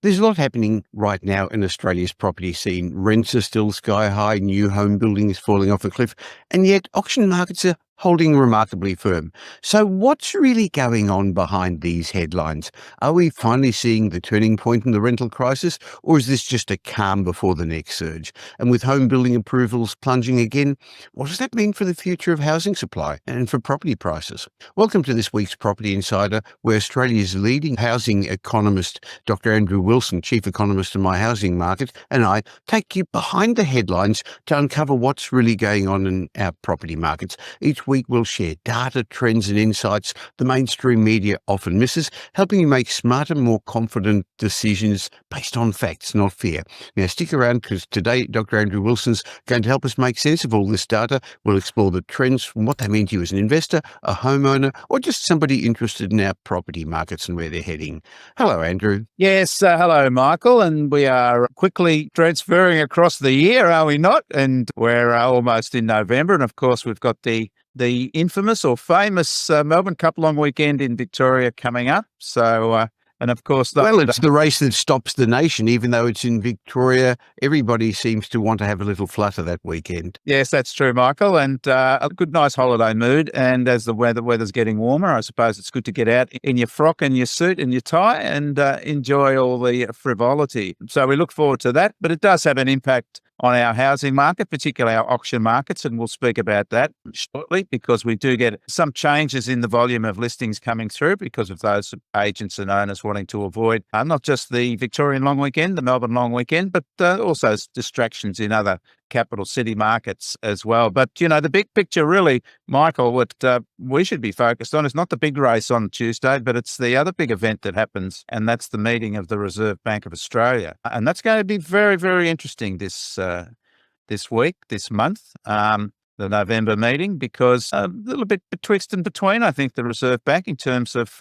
There's a lot happening right now in Australia's property scene. Rents are still sky high, new home building is falling off a cliff, and yet auction markets are holding remarkably firm. So what's really going on behind these headlines? Are we finally seeing the turning point in the rental crisis, or is this just a calm before the next surge? And with home building approvals plunging again, what does that mean for the future of housing supply and for property prices? Welcome to this week's Property Insider, where Australia's leading housing economist, Dr. Andrew Wilson, Chief Economist of My Housing Market, and I take you behind the headlines to uncover what's really going on in our property markets. Each week we'll share data, trends and insights the mainstream media often misses, helping you make smarter, more confident decisions based on facts, not fear. Now stick around, because today Dr. Andrew Wilson's going to help us make sense of all this data. We'll explore the trends from what they mean to you as an investor, a homeowner, or just somebody interested in our property markets and where they're heading. Hello, Andrew. Yes, hello, Michael. And we are quickly transferring across the year, are we not? And we're almost in November. And of course, we've got the infamous or famous Melbourne Cup long weekend in Victoria coming up. So, and of course, It's the race that stops the nation. Even though it's in Victoria, everybody seems to want to have a little flutter that weekend. Yes, that's true, Michael. And a good, nice holiday mood. And as the weather's getting warmer, I suppose it's good to get out in your frock and your suit and your tie and enjoy all the frivolity. So we look forward to that. But it does have an impact on our housing market, particularly our auction markets, and we'll speak about that shortly, because we do get some changes in the volume of listings coming through because of those agents and owners wanting to avoid not just the Victorian long weekend, the Melbourne long weekend, but also distractions in other capital city markets as well. But, the big picture really, Michael, what we should be focused on is not the big race on Tuesday, but it's the other big event that happens, and that's the meeting of the Reserve Bank of Australia. And that's going to be very, very interesting this week, this month, the November meeting, because a little bit betwixt and between, I think, the Reserve Bank in terms of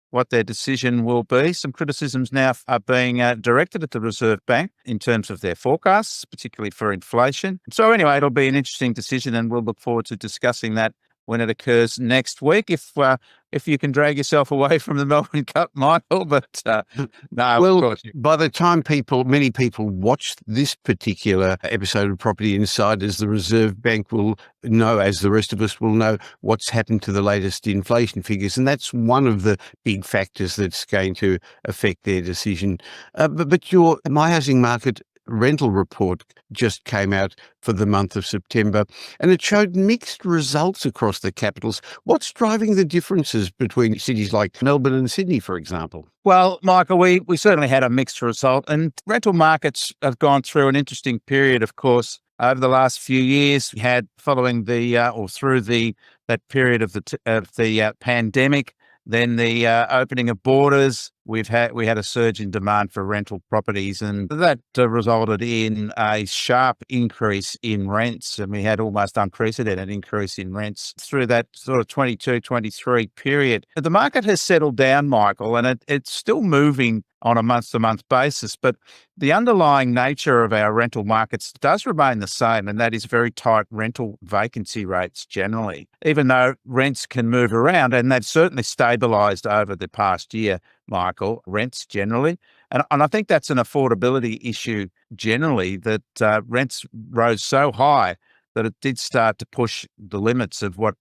what their decision will be. Some criticisms now are being directed at the Reserve Bank in terms of their forecasts, particularly for inflation. So anyway, it'll be an interesting decision, and we'll look forward to discussing that when it occurs next week, if you can drag yourself away from the Melbourne Cup, Michael. But no, well, of course. By the time many people watch this particular episode of Property Insiders, the Reserve Bank will know, as the rest of us will know, what's happened to the latest inflation figures. And that's one of the big factors that's going to affect their decision. But your My Housing Market rental report just came out for the month of September, and it showed mixed results across the capitals. What's driving the differences between cities like Melbourne and Sydney, for example? Well, Michael, we certainly had a mixed result, and rental markets have gone through an interesting period, of course. Over the last few years, we had following that period of the pandemic, then the opening of borders, we had a surge in demand for rental properties, and that resulted in a sharp increase in rents, and we had almost unprecedented increase in rents through that sort of 22-23 period. The market has settled down, Michael, and it's still moving on a month-to-month basis, but the underlying nature of our rental markets does remain the same, and that is very tight rental vacancy rates generally, even though rents can move around, and they've certainly stabilised over the past year, Michael, rents generally. And I think that's an affordability issue generally, that rents rose so high that it did start to push the limits of what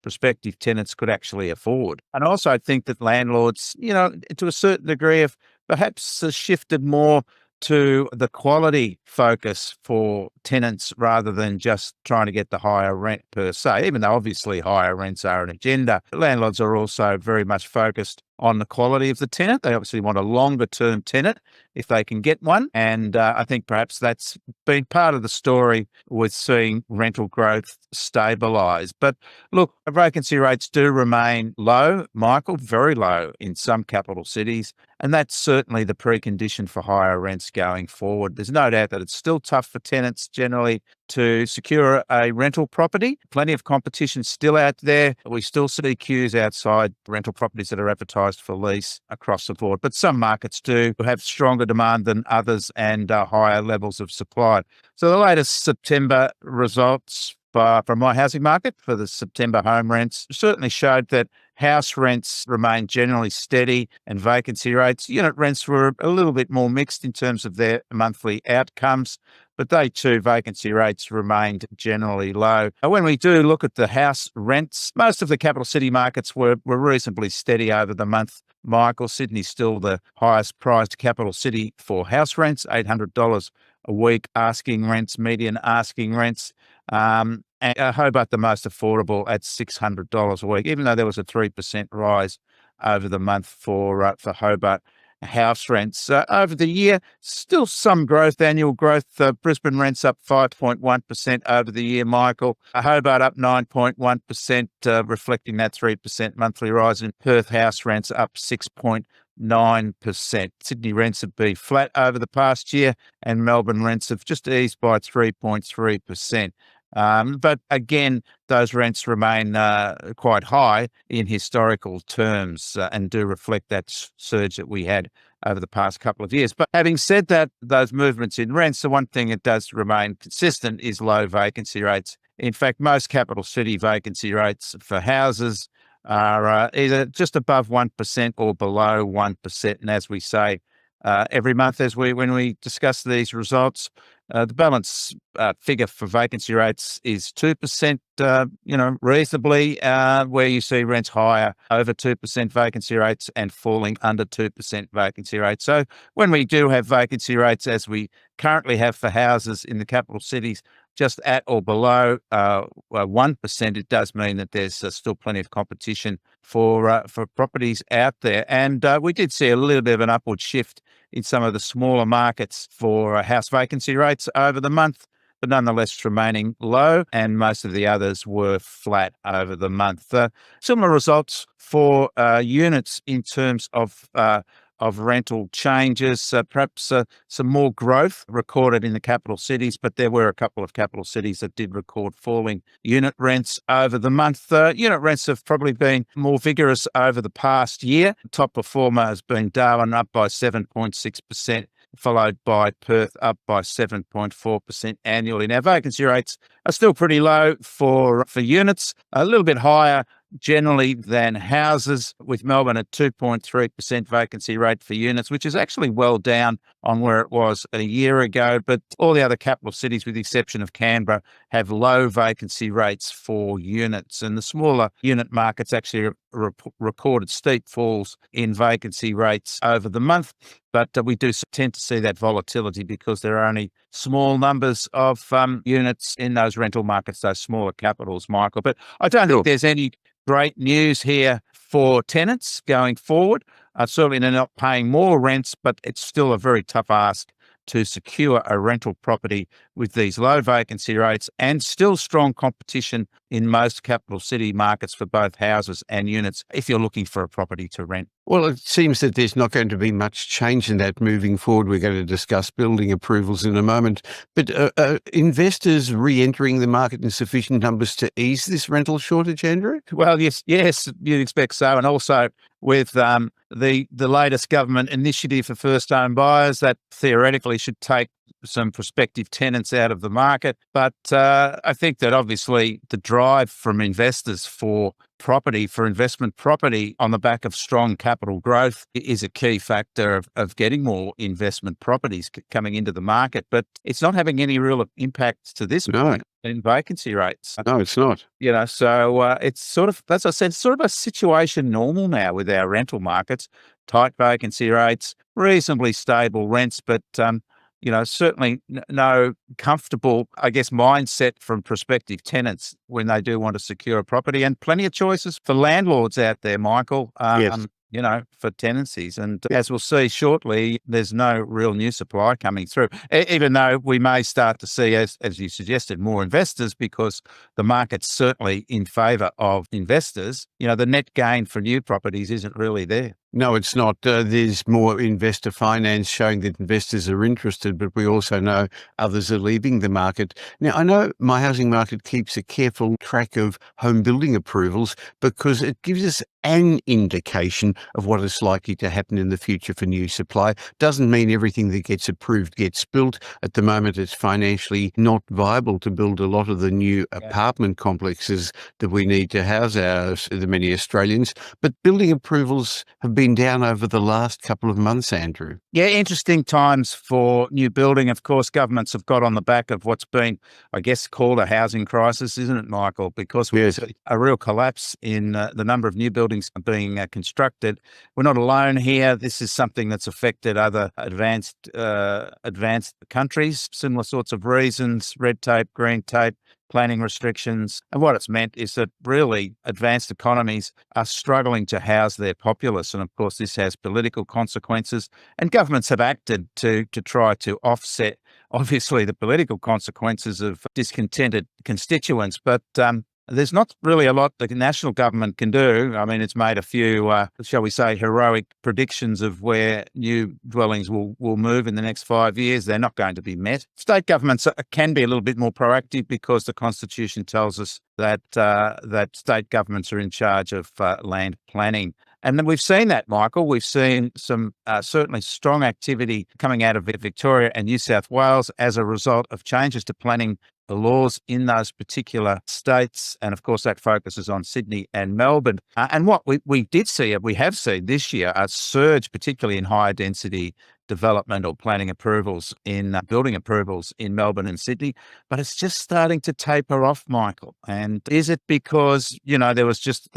prospective tenants could actually afford. And also I think that landlords, to a certain degree, have perhaps shifted more to the quality focus for tenants rather than just trying to get the higher rent per se, even though obviously higher rents are an agenda. Landlords are also very much focused on the quality of the tenant. They obviously want a longer term tenant if they can get one. And I think perhaps that's been part of the story with seeing rental growth stabilise. But look, vacancy rates do remain low, Michael, very low in some capital cities. And that's certainly the precondition for higher rents going forward. There's no doubt that it's still tough for tenants generally to secure a rental property. Plenty of competition still out there. We still see queues outside rental properties that are advertised for lease across the board. But some markets do have stronger demand than others and higher levels of supply. So the latest September results from My Housing Market for the September home rents certainly showed that house rents remained generally steady and vacancy rates. Unit rents were a little bit more mixed in terms of their monthly outcomes, but they too, vacancy rates remained generally low. When we do look at the house rents, most of the capital city markets were reasonably steady over the month. Michael, Sydney's still the highest priced capital city for house rents, $800 a week asking rents, median asking rents. And Hobart the most affordable at $600 a week, even though there was a 3% rise over the month for Hobart house rents. Over the year, still some growth, annual growth. Brisbane rents up 5.1% over the year, Michael. Hobart up 9.1%, reflecting that 3% monthly rise. In Perth house rents up 6.9%. Sydney rents have been flat over the past year, and Melbourne rents have just eased by 3.3%. But again, those rents remain quite high in historical terms and do reflect that surge that we had over the past couple of years. But having said that, those movements in rents, the one thing that does remain consistent is low vacancy rates. In fact, most capital city vacancy rates for houses are either just above 1% or below 1%. And as we say, every month when we discuss these results, the balance figure for vacancy rates is 2%, reasonably, where you see rents higher, over 2% vacancy rates, and falling under 2% vacancy rates. So when we do have vacancy rates, as we currently have for houses in the capital cities, just at or below 1%, it does mean that there's still plenty of competition for properties out there. And we did see a little bit of an upward shift in some of the smaller markets for house vacancy rates over the month, but nonetheless remaining low, and most of the others were flat over the month. Similar results for units in terms of rental changes, perhaps some more growth recorded in the capital cities, but there were a couple of capital cities that did record falling unit rents over the month. Unit rents have probably been more vigorous over the past year. Top performer has been Darwin, up by 7.6%. Followed by Perth, up by 7.4% annually. Now, vacancy rates are still pretty low for units, a little bit higher generally than houses, with Melbourne at 2.3% vacancy rate for units, which is actually well down on where it was a year ago. But all the other capital cities, with the exception of Canberra, have low vacancy rates for units. And the smaller unit markets actually recorded steep falls in vacancy rates over the month. But we do tend to see that volatility because there are only small numbers of units in those rental markets, those smaller capitals, Michael. But I don't think there's any great news here for tenants going forward. Certainly they're not paying more rents, but it's still a very tough ask to secure a rental property with these low vacancy rates and still strong competition in most capital city markets for both houses and units if you're looking for a property to rent. Well, it seems that there's not going to be much change in that moving forward. We're going to discuss building approvals in a moment. But investors re-entering the market in sufficient numbers to ease this rental shortage, Andrew? Well, yes, you'd expect so. And also with the latest government initiative for first-home buyers, that theoretically should take some prospective tenants out of the market. But I think that obviously the drive from investors for investment property on the back of strong capital growth is a key factor of getting more investment properties coming into the market. But it's not having any real impact to this point in vacancy rates. No, it's not. So it's sort of, as I said, sort of a situation normal now with our rental markets, tight vacancy rates, reasonably stable rents, but certainly no comfortable, mindset from prospective tenants when they do want to secure a property, and plenty of choices for landlords out there, Michael. Yes. For tenancies. And as we'll see shortly, there's no real new supply coming through, even though we may start to see, as you suggested, more investors, because the market's certainly in favour of investors. The net gain for new properties isn't really there. No, it's not. There's more investor finance showing that investors are interested, but we also know others are leaving the market. Now, I know My Housing Market keeps a careful track of home building approvals because it gives us an indication of what is likely to happen in the future for new supply. Doesn't mean everything that gets approved gets built. At the moment, it's financially not viable to build a lot of the new apartment complexes that we need to house the many Australians. But building approvals have been down over the last couple of months, Andrew. Yeah, interesting times for new building. Of course, governments have got on the back of what's been, I guess, called a housing crisis, isn't it, Michael? Because we've Yes. seen a real collapse in the number of new buildings being constructed. We're not alone here. This is something that's affected other advanced countries. Similar sorts of reasons: red tape, green tape, planning restrictions. And what it's meant is that really advanced economies are struggling to house their populace. And of course, this has political consequences. And governments have acted to try to offset, obviously, the political consequences of discontented constituents. But there's not really a lot the national government can do. I mean, it's made a few, shall we say, heroic predictions of where new dwellings will move in the next 5 years. They're not going to be met. State governments can be a little bit more proactive because the Constitution tells us that that state governments are in charge of land planning. And then we've seen that, Michael. We've seen some certainly strong activity coming out of Victoria and New South Wales as a result of changes to planning the laws in those particular states. And of course, that focuses on Sydney and Melbourne. And what we have seen this year, a surge, particularly in higher density development or planning approvals in building approvals in Melbourne and Sydney, but it's just starting to taper off, Michael. And is it because, there's just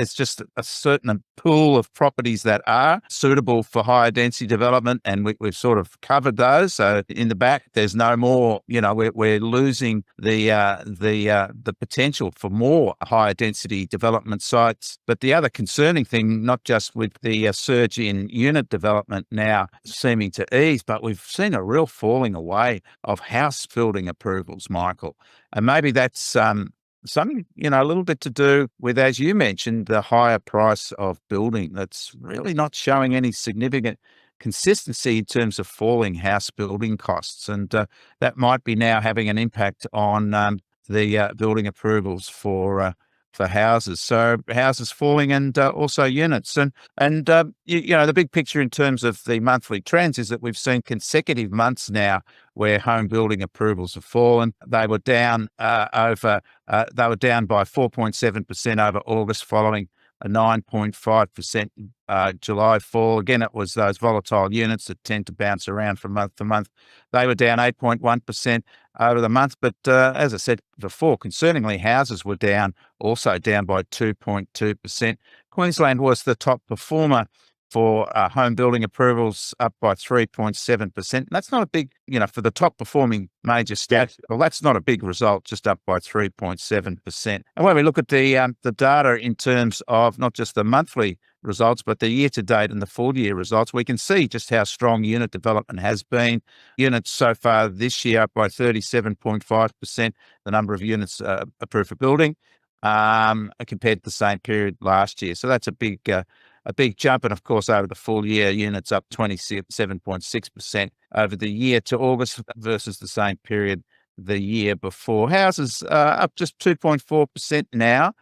a certain pool of properties that are suitable for higher density development, and we've sort of covered those. So in the back, there's no more, we're losing the potential for more higher density development sites. But the other concerning thing, not just with the surge in unit development now seeming to ease, but we've seen a real falling away of house building approvals, Michael. And maybe that's something, a little bit to do with, as you mentioned, the higher price of building that's really not showing any significant consistency in terms of falling house building costs. And that might be now having an impact on the building approvals for houses. So houses falling and also units. And the big picture in terms of the monthly trends is that we've seen consecutive months now where home building approvals have fallen. They were down by 4.7% over August, following a 9.5% July fall. Again, it was those volatile units that tend to bounce around from month to month. They were down 8.1% over the month. But as I said before, concerningly, houses were also down by 2.2%. Queensland was the top performer for home building approvals, up by 3.7%. That's not a big, for the top performing major state. Well, that's not a big result, just up by 3.7%. And when we look at the data in terms of not just the monthly results, but the year to date and the full year results, we can see just how strong unit development has been. Units so far this year up by 37.5%, the number of units approved for building, compared to the same period last year. So that's a big jump. And of course, over the full year, units up 27.6% over the year to August versus the same period the year before. Houses up just 2.4% now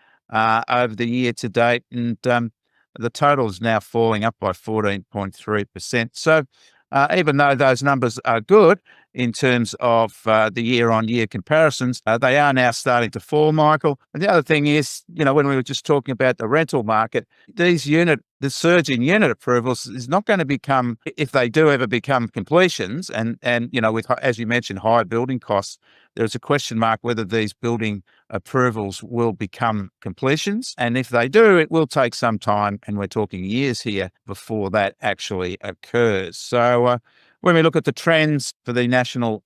over the year to date. And the total is now falling up by 14.3%. So even though those numbers are good in terms of the year-on-year comparisons, they are now starting to fall, Michael. And the other thing is, when we were just talking about the rental market, the surge in unit approvals is not going to become, if they do ever become completions, and with, as you mentioned, high building costs, there's a question mark whether these building approvals will become completions. And if they do, it will take some time, and we're talking years here before that actually occurs. So when we look at the trends for national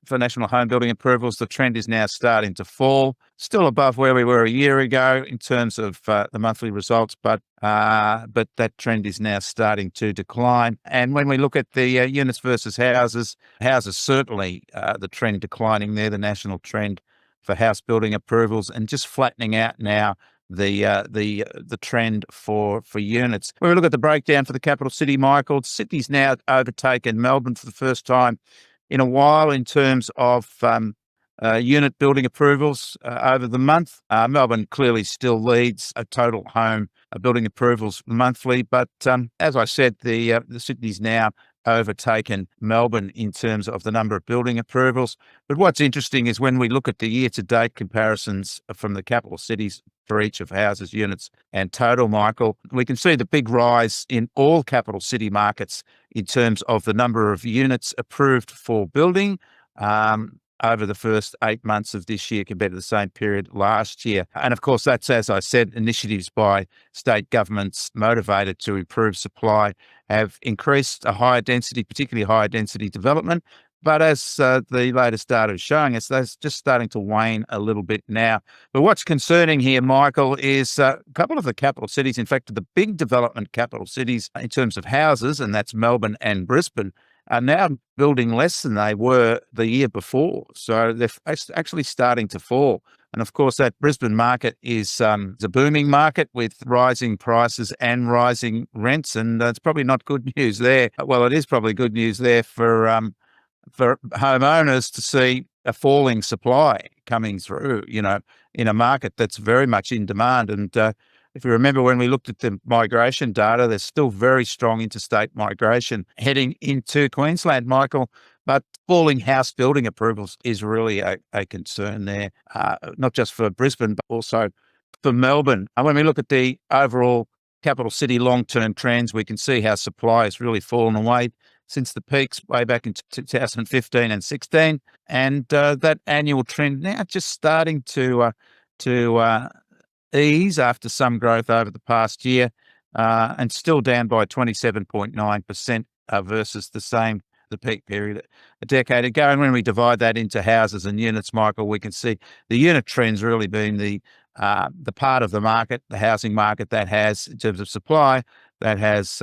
home building approvals, the trend is now starting to fall, still above where we were a year ago in terms of the monthly results, but that trend is now starting to decline. And when we look at the units versus houses certainly the trend declining there, the national trend for house building approvals, and just flattening out now the trend for units. When we look at the breakdown for the capital city, Michael, Sydney's now overtaken Melbourne for the first time in a while in terms of unit building approvals over the month. Melbourne clearly still leads total home building approvals monthly, but as I said, the Sydney's now overtaken Melbourne in terms of the number of building approvals. But what's interesting is when we look at the year-to-date comparisons from the capital cities for each of houses, units and total, Michael, we can see the big rise in all capital city markets in terms of the number of units approved for building over the first 8 months of this year compared to the same period last year. And of course, that's, as I said, initiatives by state governments motivated to improve supply have increased a higher density, particularly higher density development. But as the latest data is showing us, that's just starting to wane a little bit now. But what's concerning here, Michael, is a couple of the capital cities, in fact, the big development capital cities in terms of houses, and that's Melbourne and Brisbane, are now building less than they were the year before. So they're actually starting to fall. And of course, that Brisbane market is a booming market with rising prices and rising rents. And it's probably not good news there. Well, it is probably good news there for homeowners to see a falling supply coming through, in a market that's very much in demand. And if you remember when we looked at the migration data, there's still very strong interstate migration heading into Queensland, Michael, but falling house building approvals is really a concern there, not just for Brisbane, but also for Melbourne. And when we look at the overall capital city long-term trends, we can see how supply has really fallen away since the peaks way back in 2015 and 16. And that annual trend now just starting to ease after some growth over the past year, and still down by 27.9% versus the peak period a decade ago. And when we divide that into houses and units, Michael, we can see the unit trends really being the part of the market, the housing market, that has, in terms of supply, that has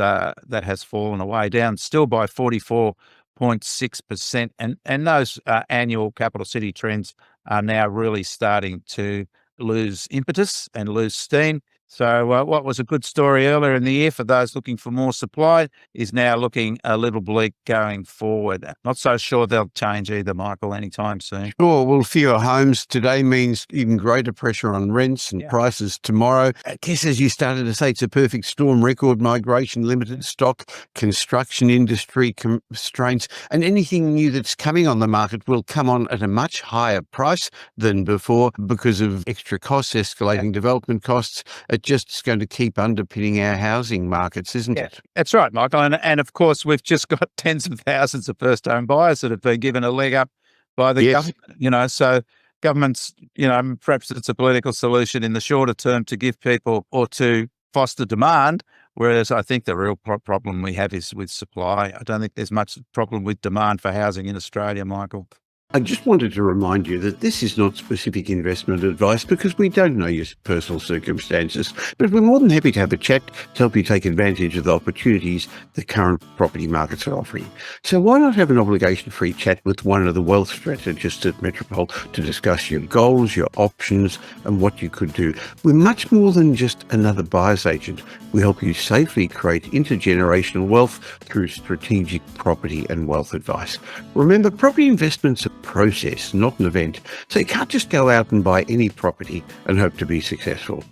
fallen away, down still by 44.6%. And those annual capital city trends are now really starting to lose impetus and lose steam. So what was a good story earlier in the year for those looking for more supply is now looking a little bleak going forward. Not so sure they'll change either, Michael, anytime soon. Sure. Well, fewer homes today means even greater pressure on rents and prices tomorrow. I guess, as you started to say, it's a perfect storm: record migration, limited stock, construction industry constraints, and anything new that's coming on the market will come on at a much higher price than before because of extra costs, escalating development costs. It's just going to keep underpinning our housing markets, isn't it? That's right, Michael. And of course, we've just got tens of thousands of first-home buyers that have been given a leg up by the government. So governments, perhaps it's a political solution in the shorter term to give people or to foster demand, whereas I think the real problem we have is with supply. I don't think there's much problem with demand for housing in Australia, Michael. I just wanted to remind you that this is not specific investment advice because we don't know your personal circumstances, but we're more than happy to have a chat to help you take advantage of the opportunities the current property markets are offering. So why not have an obligation-free chat with one of the wealth strategists at Metropole to discuss your goals, your options, and what you could do? We're much more than just another buyer's agent. We help you safely create intergenerational wealth through strategic property and wealth advice. Remember, property investment's a process, not an event. So you can't just go out and buy any property and hope to be successful.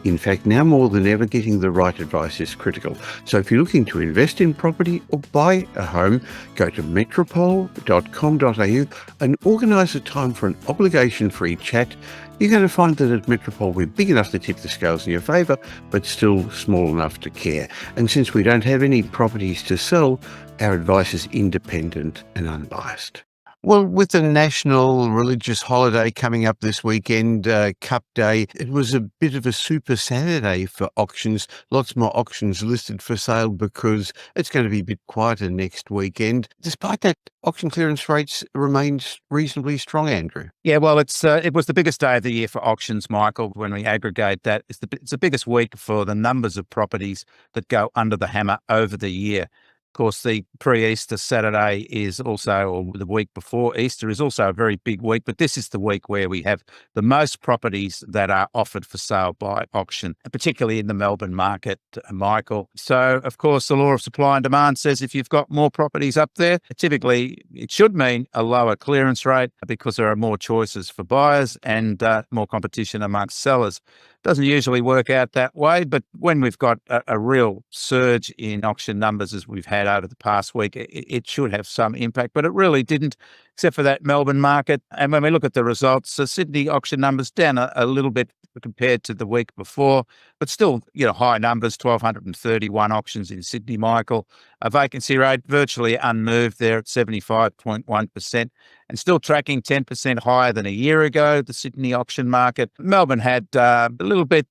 In fact, now more than ever, getting the right advice is critical. So if you're looking to invest in property or buy a home, go to metropole.com.au and organise a time for an obligation-free chat. You're going to find that at Metropole we're big enough to tip the scales in your favour, but still small enough to care. And since we don't have any properties to sell, our advice is independent and unbiased. Well, with the national religious holiday coming up this weekend, Cup Day, it was a bit of a super Saturday for auctions. Lots more auctions listed for sale because it's going to be a bit quieter next weekend. Despite that, auction clearance rates remained reasonably strong, Andrew. Yeah, well, it was the biggest day of the year for auctions, Michael. When we aggregate that, it's the biggest week for the numbers of properties that go under the hammer over the year. Of course, the pre-Easter Saturday is also, or the week before Easter is also a very big week, but this is the week where we have the most properties that are offered for sale by auction, particularly in the Melbourne market, Michael. So, of course, the law of supply and demand says if you've got more properties up there, typically it should mean a lower clearance rate because there are more choices for buyers and more competition amongst sellers. Doesn't usually work out that way, but when we've got a real surge in auction numbers as we've had over the past week, it should have some impact, but it really didn't, except for that Melbourne market. And when we look at the results, the Sydney auction numbers down a little bit compared to the week before, but still, high numbers, 1,231 auctions in Sydney, Michael. A vacancy rate virtually unmoved there at 75.1%. And still tracking 10% higher than a year ago, the Sydney auction market. Melbourne had a little bit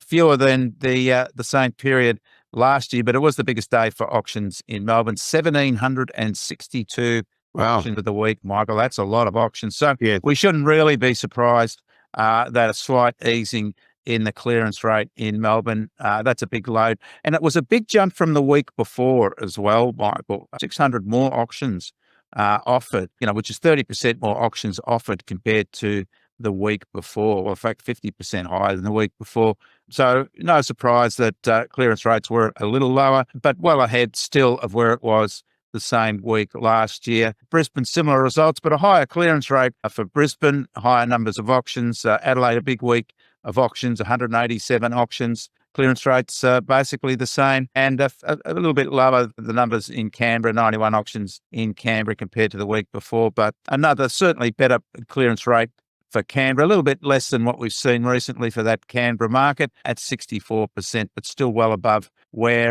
fewer than the same period last year, but it was the biggest day for auctions in Melbourne, 1,762 Wow. auctions of the week, Michael. That's a lot of auctions. So Yeah. we shouldn't really be surprised that a slight easing in the clearance rate in Melbourne, that's a big load. And it was a big jump from the week before as well, Michael. 600 more auctions offered, which is 30% more auctions offered compared to the week before, or in fact, 50% higher than the week before. So no surprise that clearance rates were a little lower, but well ahead still of where it was the same week last year. Brisbane, similar results, but a higher clearance rate for Brisbane, higher numbers of auctions. Adelaide, a big week of auctions, 187 auctions. Clearance rates basically the same, and a little bit lower the numbers in Canberra, 91 auctions in Canberra compared to the week before, but another certainly better clearance rate for Canberra, a little bit less than what we've seen recently for that Canberra market at 64%, but still well above where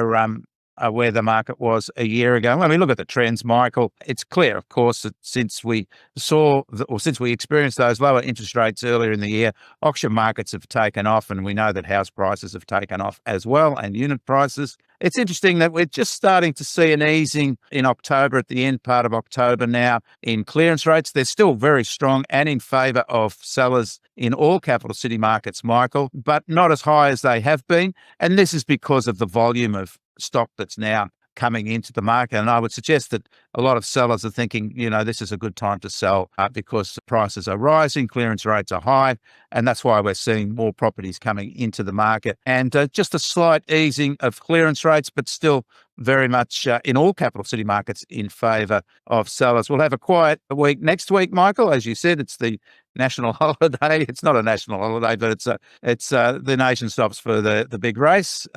the market was a year ago. When we look at the trends, Michael, it's clear, of course, that since we experienced those lower interest rates earlier in the year, auction markets have taken off, and we know that house prices have taken off as well, and unit prices. It's interesting that we're just starting to see an easing in October, at the end part of October now, in clearance rates. They're still very strong and in favour of sellers in all capital city markets, Michael, but not as high as they have been. And this is because of the volume of stock that's now coming into the market. And I would suggest that a lot of sellers are thinking, this is a good time to sell because the prices are rising, clearance rates are high, and that's why we're seeing more properties coming into the market. And just a slight easing of clearance rates, but still very much in all capital city markets in favour of sellers. We'll have a quiet week next week, Michael. As you said, it's the national holiday. It's not a national holiday, but it's the nation stops for the big race.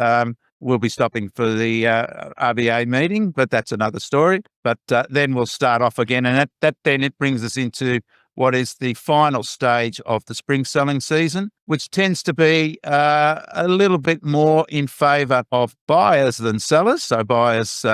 We'll be stopping for the RBA meeting, but that's another story. But then we'll start off again, and that then it brings us into what is the final stage of the spring selling season, which tends to be a little bit more in favour of buyers than sellers. So buyers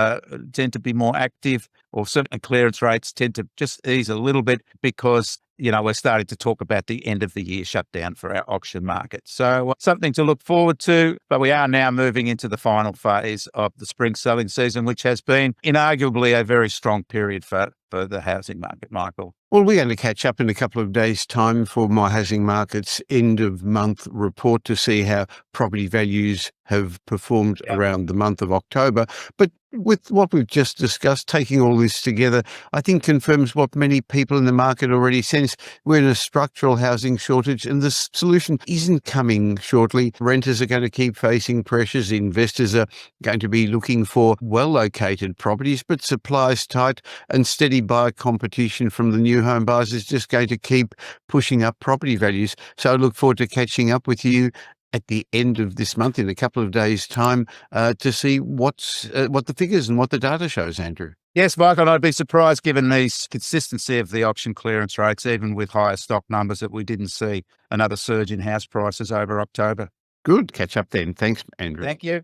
tend to be more active, or certainly clearance rates tend to just ease a little bit because we're starting to talk about the end of the year shutdown for our auction market. So something to look forward to, but we are now moving into the final phase of the spring selling season, which has been inarguably a very strong period for the housing market, Michael. Well, we're going to catch up in a couple of days' time for My Housing Market's end-of-month report to see how property values have performed around the month of October. But with what we've just discussed, taking all this together, I think confirms what many people in the market already sense. We're in a structural housing shortage, and the solution isn't coming shortly. Renters are going to keep facing pressures. Investors are going to be looking for well-located properties, but supply's tight, and steady buyer competition from the new home buyers is just going to keep pushing up property values. So I look forward to catching up with you at the end of this month in a couple of days' time to see what the figures and what the data shows, Andrew. Yes, Michael, and I'd be surprised, given the consistency of the auction clearance rates, even with higher stock numbers, that we didn't see another surge in house prices over October. Good. Catch up then. Thanks, Andrew. Thank you.